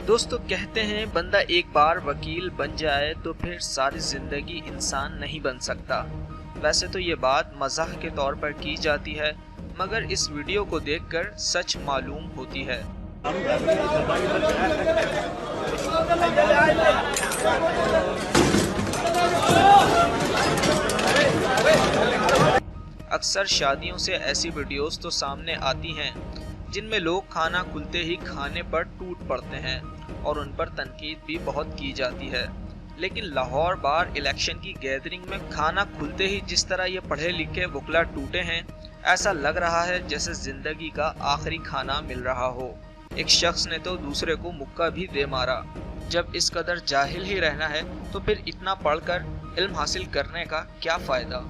दोस्तों कहते हैं बंदा एक बार वकील बन जाए तो फिर सारी जिंदगी इंसान नहीं बन सकता। वैसे तो ये बात मजाक के तौर पर की जाती है, मगर इस वीडियो को देखकर सच मालूम होती है। अक्सर शादियों से ऐसी वीडियोस तो सामने आती हैं जिनमें लोग खाना खुलते ही खाने पर टूट पड़ते हैं और उन पर तनकीद भी बहुत की जाती है। लेकिन लाहौर बार इलेक्शन की गैदरिंग में खाना खुलते ही जिस तरह ये पढ़े लिखे वकला टूटे हैं, ऐसा लग रहा है जैसे जिंदगी का आखिरी खाना मिल रहा हो। एक शख्स ने तो दूसरे को मुक्का भी दे मारा। जब इस कदर जाहिल ही रहना है तो फिर इतना पढ़कर इल्म हासिल करने का क्या फायदा।